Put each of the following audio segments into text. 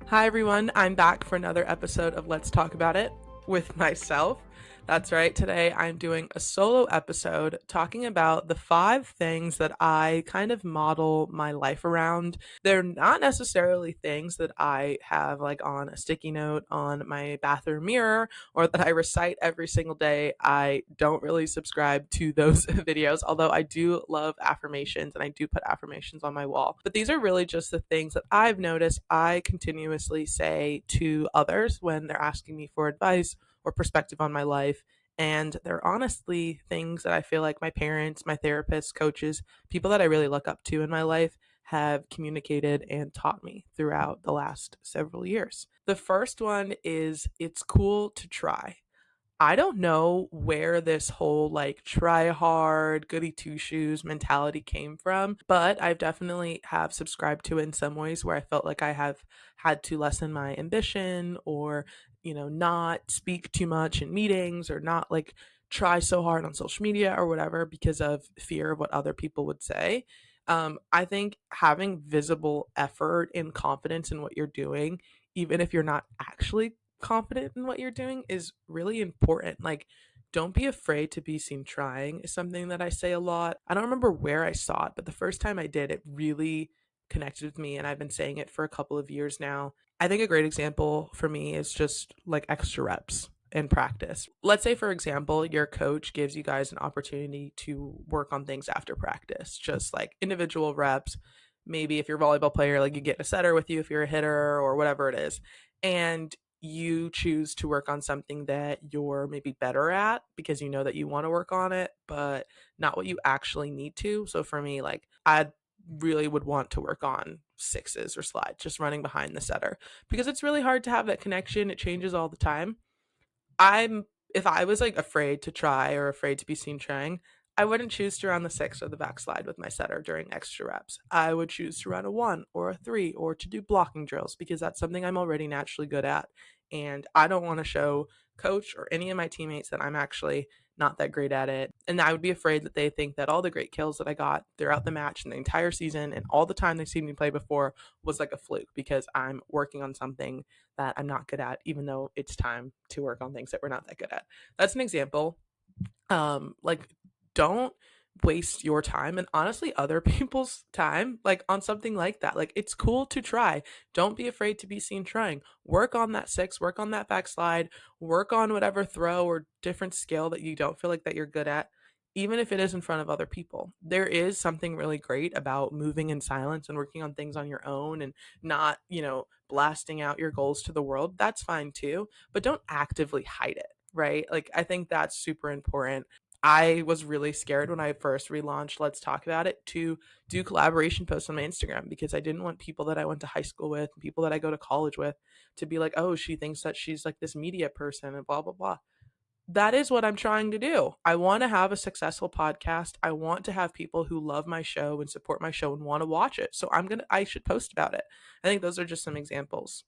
Hi everyone, I'm back for another episode of Let's Talk About It with myself. That's right, today I'm doing a solo episode talking about the 5 things that I kind of model my life around. They're not necessarily things that I have like on a sticky note on my bathroom mirror or that I recite every single day. I don't really subscribe to those videos, although I do love affirmations and I do put affirmations on my wall. But these are really just the things that I've noticed I continuously say to others when they're asking me for advice or perspective on my life. And they're honestly things that I feel like my parents, my therapists, coaches, people that I really look up to in my life have communicated and taught me throughout the last several years. The first one is it's cool to try. I don't know where this whole like try hard, goody two shoes mentality came from, but I've definitely have subscribed to it in some ways where I felt like I have had to lessen my ambition or, not speak too much in meetings or not like try so hard on social media or whatever because of fear of what other people would say. I think having visible effort and confidence in what you're doing, even if you're not actually confident in what you're doing is really important. Like, don't be afraid to be seen trying is something that I say a lot. I don't remember where I saw it, but the first time I did, it really connected with me. And I've been saying it for a couple of years now. I think a great example for me is just like extra reps in practice. Let's say, for example, your coach gives you guys an opportunity to work on things after practice, just like individual reps. Maybe if you're a volleyball player, like you get a setter with you if you're a hitter or whatever it is. And you choose to work on something that you're maybe better at because you know that you want to work on it, but not what you actually need to. So for me, like I really would want to work on sixes or slides, just running behind the setter because it's really hard to have that connection. It changes all the time. I'm if I was like afraid to try or afraid to be seen trying, I wouldn't choose to run the six or the backslide with my setter during extra reps. I would choose to run a one or a three or to do blocking drills because that's something I'm already naturally good at. And I don't want to show coach or any of my teammates that I'm actually not that great at it. And I would be afraid that they think that all the great kills that I got throughout the match and the entire season and all the time they've seen me play before was like a fluke because I'm working on something that I'm not good at, even though it's time to work on things that we're not that good at. That's an example. Like, don't waste your time and honestly other people's time like on something like that. Like, it's cool to try. Don't be afraid to be seen trying. Work on that six, work on that backslide, work on whatever throw or different skill that you don't feel like that you're good at, even if it is in front of other people. There is something really great about moving in silence and working on things on your own and not, blasting out your goals to the world. That's fine too, but don't actively hide it, right? Like, I think that's super important. I was really scared when I first relaunched Let's Talk About It to do collaboration posts on my Instagram because I didn't want people that I went to high school with, people that I go to college with, to be like, oh, she thinks that she's like this media person and blah, blah, blah. That is what I'm trying to do. I want to have a successful podcast. I want to have people who love my show and support my show and want to watch it. So I should post about it. I think those are just some examples.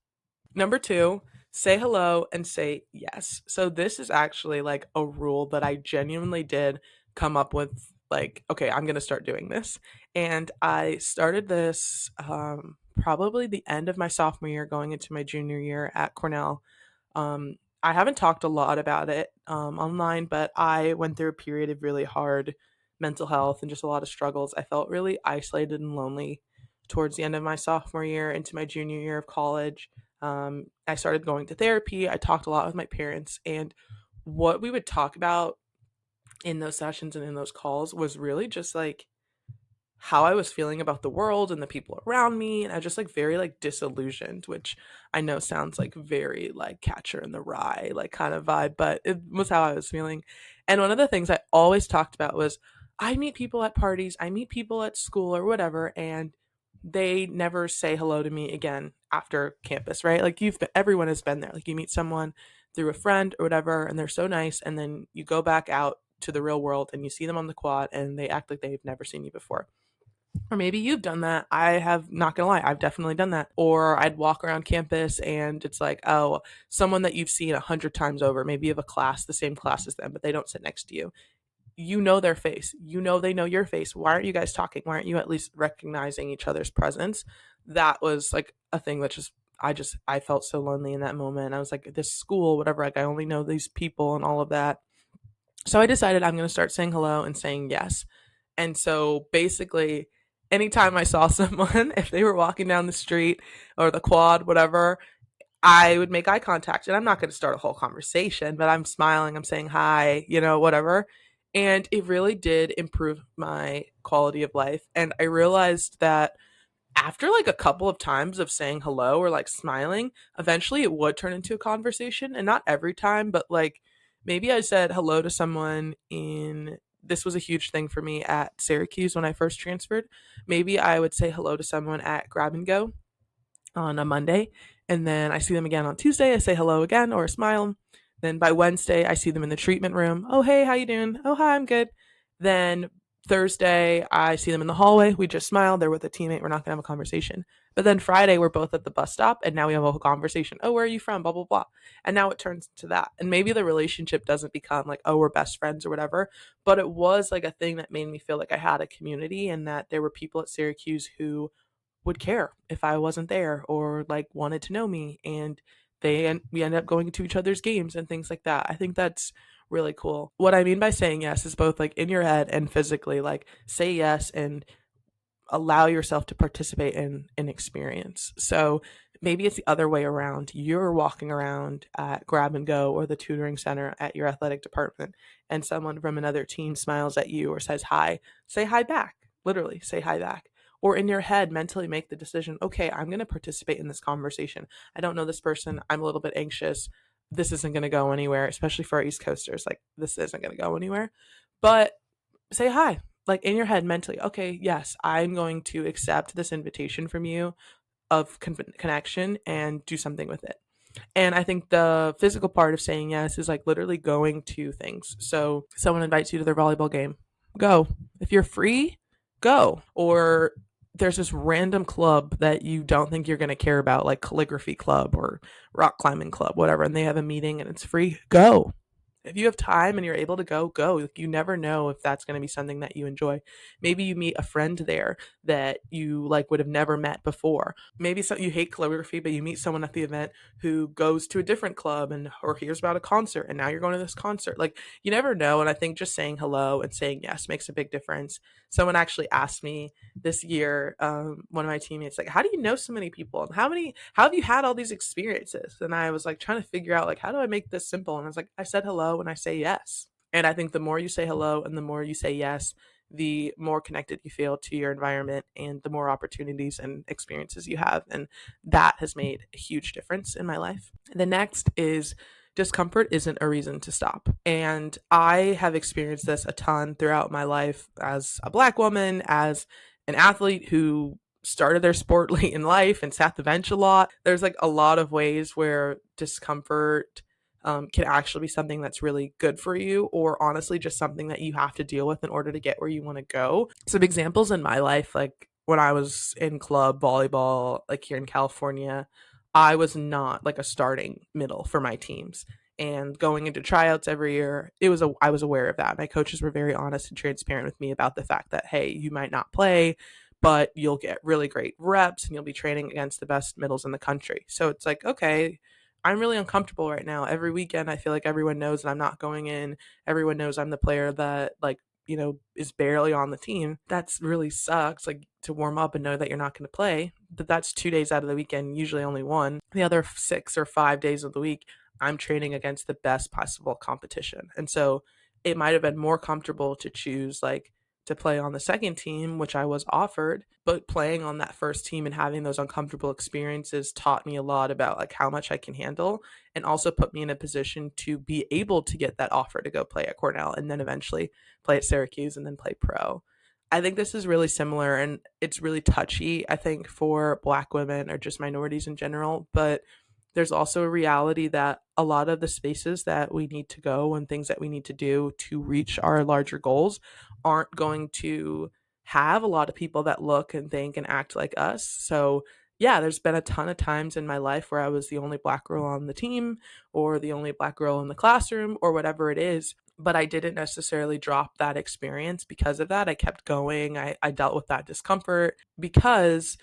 Number two, say hello and say yes. So this is actually like a rule that I genuinely did come up with. Like, okay, I'm going to start doing this. And I started this probably the end of my sophomore year, going into my junior year at Cornell. I haven't talked a lot about it online, but I went through a period of really hard mental health and just a lot of struggles. I felt really isolated and lonely towards the end of my sophomore year into my junior year of college. I started going to therapy. I talked a lot with my parents, and what we would talk about in those sessions and in those calls was really just like how I was feeling about the world and the people around me. And I was just like very like disillusioned, which I know sounds like very like Catcher in the Rye, like kind of vibe, but it was how I was feeling. And one of the things I always talked about was I meet people at parties, I meet people at school or whatever, and they never say hello to me again after campus, right? Like everyone has been there. Like you meet someone through a friend or whatever, and they're so nice, and then you go back out to the real world and you see them on the quad and they act like they've never seen you before. Or maybe you've done that. I have, not gonna lie, I've definitely done that. Or I'd walk around campus and it's like, oh, someone that you've seen 100 times over. Maybe you have a class, the same class as them, but they don't sit next to you. You know their face. You know they know your face. Why aren't you guys talking? Why aren't you at least recognizing each other's presence? That was like a thing that just I felt so lonely in that moment. I was like, this school, whatever, like I only know these people and all of that. So I decided I'm going to start saying hello and saying yes. And so basically, anytime I saw someone, if they were walking down the street or the quad, whatever, I would make eye contact. And I'm not going to start a whole conversation, but I'm smiling, I'm saying hi, whatever. And it really did improve my quality of life. And I realized that after like a couple of times of saying hello or like smiling, eventually it would turn into a conversation. And not every time, but like maybe I said hello to someone in this was a huge thing for me at Syracuse when I first transferred. Maybe I would say hello to someone at Grab and Go on a Monday, and then I see them again on Tuesday. I say hello again or smile. Then by Wednesday, I see them in the treatment room. Oh, hey, how you doing? Oh, hi, I'm good. Then Thursday, I see them in the hallway. We just smile. They're with a teammate. We're not gonna have a conversation. But then Friday, we're both at the bus stop, and now we have a whole conversation. Oh, where are you from? Blah blah blah. And now it turns into that. And maybe the relationship doesn't become like, oh, we're best friends or whatever. But it was like a thing that made me feel like I had a community and that there were people at Syracuse who would care if I wasn't there or like wanted to know me, and we ended up going to each other's games and things like that. I think that's really cool. What I mean by saying yes is both like in your head and physically, like say yes and allow yourself to participate in an experience. So maybe it's the other way around. You're walking around at Grab and Go or the tutoring center at your athletic department, and someone from another team smiles at you or says hi. Say hi back. Literally, say hi back. Or in your head, mentally make the decision, okay, I'm going to participate in this conversation. I don't know this person. I'm a little bit anxious. This isn't going to go anywhere, especially for our East Coasters. Like, this isn't going to go anywhere. But say hi, like in your head mentally. Okay, yes, I'm going to accept this invitation from you of connection and do something with it. And I think the physical part of saying yes is like literally going to things. So someone invites you to their volleyball game, go. If you're free, go. Or there's this random club that you don't think you're going to care about, like calligraphy club or rock climbing club, whatever, and they have a meeting and it's free, go. If you have time and you're able to go, go. You never know if that's going to be something that you enjoy. Maybe you meet a friend there that you like would have never met before. Maybe you hate calligraphy, but you meet someone at the event who goes to a different club and or hears about a concert, and now you're going to this concert. Like you never know, and I think just saying hello and saying yes makes a big difference. Someone actually asked me this year, one of my teammates, like, how do you know so many people? And how have you had all these experiences? And I was like trying to figure out like, how do I make this simple? And I was like, I said hello and I say yes. And I think the more you say hello and the more you say yes, the more connected you feel to your environment and the more opportunities and experiences you have. And that has made a huge difference in my life. The next is discomfort isn't a reason to stop. And I have experienced this a ton throughout my life as a Black woman, as an athlete who started their sport late in life and sat the bench a lot. There's like a lot of ways where discomfort can actually be something that's really good for you, or honestly, just something that you have to deal with in order to get where you want to go. Some examples in my life, like when I was in club volleyball, like here in California, I was not like a starting middle for my teams. And going into tryouts every year, I was aware of that. My coaches were very honest and transparent with me about the fact that, hey, you might not play, but you'll get really great reps and you'll be training against the best middles in the country. So it's like, okay, I'm really uncomfortable right now. Every weekend, I feel like everyone knows that I'm not going in. Everyone knows I'm the player that, like, is barely on the team. That's really sucks, like, to warm up and know that you're not going to play. But that's 2 days out of the weekend, usually only one. The other 6 or 5 days of the week, I'm training against the best possible competition. And so it might have been more comfortable to choose, like, to play on the second team, which I was offered, but playing on that first team and having those uncomfortable experiences taught me a lot about like how much I can handle, and also put me in a position to be able to get that offer to go play at Cornell and then eventually play at Syracuse and then play pro. I think this is really similar and it's really touchy, I think, for Black women or just minorities in general, but there's also a reality that a lot of the spaces that we need to go and things that we need to do to reach our larger goals aren't going to have a lot of people that look and think and act like us. So, yeah, there's been a ton of times in my life where I was the only Black girl on the team or the only Black girl in the classroom or whatever it is. But I didn't necessarily drop that experience because of that. I kept going. I dealt with that discomfort because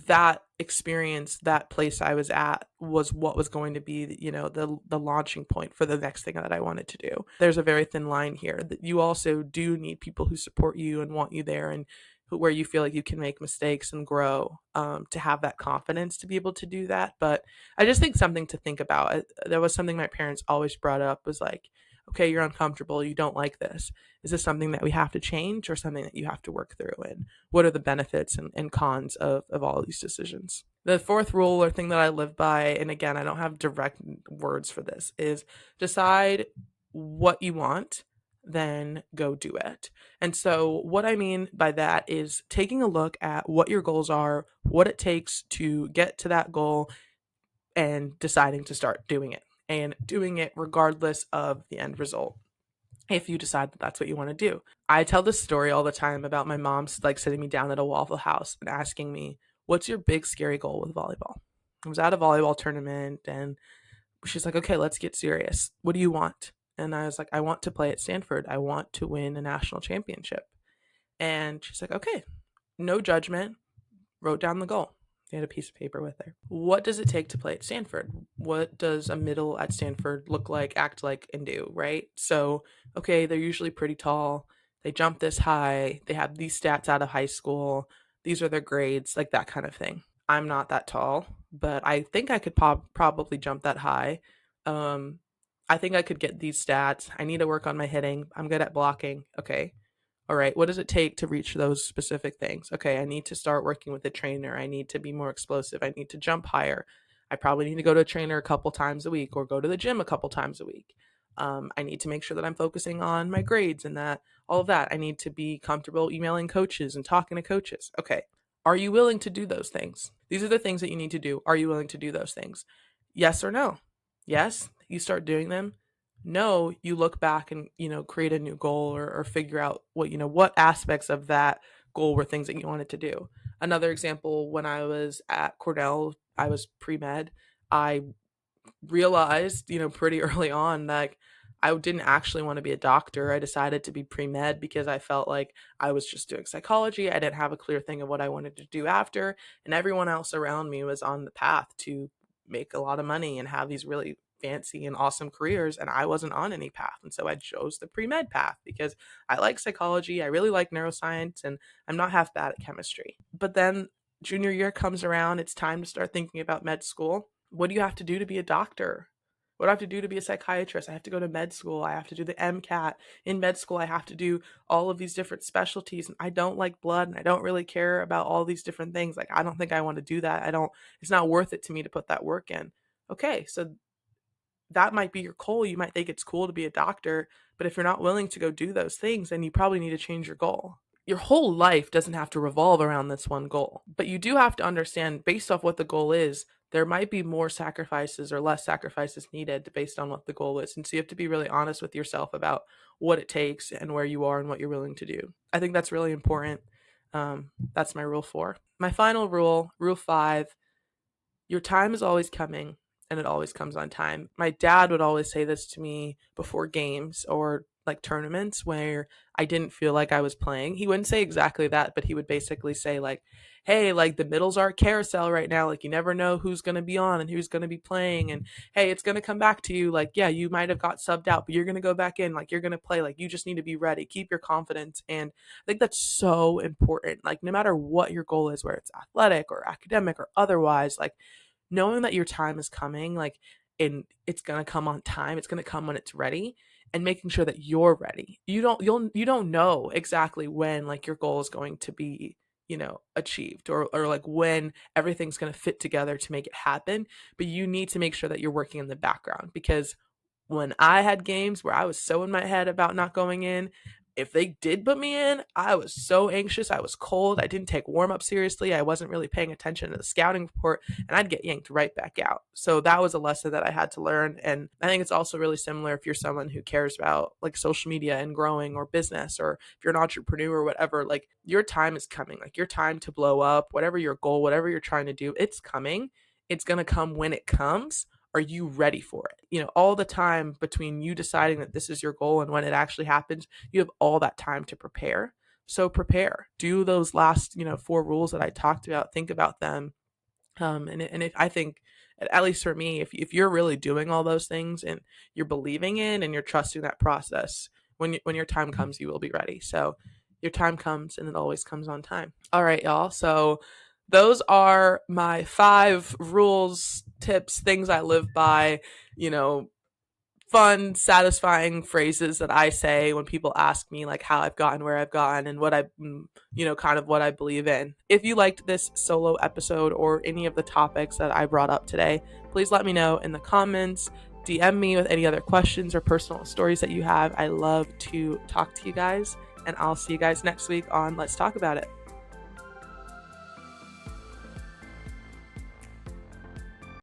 that experience, that place I was at was what was going to be, the launching point for the next thing that I wanted to do. There's a very thin line here that you also do need people who support you and want you there, and where you feel like you can make mistakes and grow, to have that confidence to be able to do that. But I just think something to think about. There was something my parents always brought up was like, okay, you're uncomfortable, you don't like this. Is this something that we have to change or something that you have to work through? And what are the benefits and cons of all of these decisions? The fourth rule or thing that I live by, and again, I don't have direct words for this, is decide what you want, then go do it. And so, what I mean by that is taking a look at what your goals are, what it takes to get to that goal, and deciding to start doing it, and doing it regardless of the end result, if you decide that that's what you want to do. I tell this story all the time about my mom's like sitting me down at a Waffle House and asking me, "What's your big scary goal with volleyball?" I was at a volleyball tournament and she's like, "Okay, let's get serious. What do you want?" And I was like, "I want to play at Stanford. I want to win a national championship." And she's like, "Okay, no judgment." Wrote down the goal. They had a piece of paper with her. What does it take to play at Stanford? What does a middle at Stanford look like, act like, and do, right? So, okay, they're usually pretty tall. They jump this high. They have these stats out of high school. These are their grades, like that kind of thing. I'm not that tall, but I think I could probably jump that high. Um, I think I could get these stats. I need to work on my hitting. I'm good at blocking. Okay, all right, what does it take to reach those specific things? Okay, I need to start working with a trainer. I need to be more explosive. I need to jump higher. I probably need to go to a trainer a couple times a week or go to the gym a couple times a week. I need to make sure that I'm focusing on my grades and that all of that. I need to be comfortable emailing coaches and talking to coaches. Okay, are you willing to do those things? These are the things that you need to do. Are you willing to do those things? Yes or no? Yes, you start doing them. No, you look back and create a new goal, or figure out what aspects of that goal were things that you wanted to do. Another example, when I was at Cornell, I was pre-med. I realized pretty early on that I didn't actually want to be a doctor. I decided to be pre-med because I felt like I was just doing psychology. I didn't have a clear thing of what I wanted to do after, and everyone else around me was on the path to make a lot of money and have these really fancy and awesome careers, and I wasn't on any path. And so I chose the pre-med path because I like psychology, I really like neuroscience, and I'm not half bad at chemistry. But then junior year comes around, it's time to start thinking about med school. What do you have to do to be a doctor? What do I have to do to be a psychiatrist? I have to go to med school. I have to do the MCAT. In med school, I have to do all of these different specialties. And I don't like blood and I don't really care about all these different things. Like, I don't think I want to do that. It's not worth it to me to put that work in. Okay, so that might be your goal. You might think it's cool to be a doctor, but if you're not willing to go do those things, then you probably need to change your goal. Your whole life doesn't have to revolve around this one goal, but you do have to understand, based off what the goal is, there might be more sacrifices or less sacrifices needed based on what the goal is. And so you have to be really honest with yourself about what it takes and where you are and what you're willing to do. I think that's really important. That's my rule 4. My final rule 5: your time is always coming and it always comes on time. My dad would always say this to me before games or like tournaments where I didn't feel like I was playing. He wouldn't say exactly that, but he would basically say like, "Hey, like the middles are a carousel right now. Like you never know who's going to be on and who's going to be playing, and hey, it's going to come back to you. Like, yeah, you might have got subbed out, but you're going to go back in. Like you're going to play. Like you just need to be ready. Keep your confidence." And I think that's so important. Like no matter what your goal is, where it's athletic or academic or otherwise, like knowing that your time is coming, like, and it's going to come on time, it's going to come when it's ready, and making sure that you're ready. You don't know exactly when like your goal is going to be, achieved, or like when everything's going to fit together to make it happen, but you need to make sure that you're working in the background. Because when I had games where I was so in my head about not going in, if they did put me in, I was so anxious. I was cold. I didn't take warm up seriously. I wasn't really paying attention to the scouting report, and I'd get yanked right back out. So that was a lesson that I had to learn. And I think it's also really similar if you're someone who cares about like social media and growing or business, or if you're an entrepreneur or whatever, like your time is coming, like your time to blow up, whatever your goal, whatever you're trying to do, it's coming. It's going to come when it comes. Are you ready for it? All the time between you deciding that this is your goal and when it actually happens, you have all that time to prepare. So prepare, do those last, 4 rules that I talked about, think about them. And if I think, at least for me, if you're really doing all those things and you're believing in and you're trusting that process, when your time comes, you will be ready. So your time comes, and it always comes on time. All right, y'all. So those are my 5 rules, tips, things I live by, you know, fun, satisfying phrases that I say when people ask me like how I've gotten where I've gotten and what kind of what I believe in. If you liked this solo episode or any of the topics that I brought up today, please let me know in the comments. DM me with any other questions or personal stories that you have. I love to talk to you guys, and I'll see you guys next week on Let's Talk About It.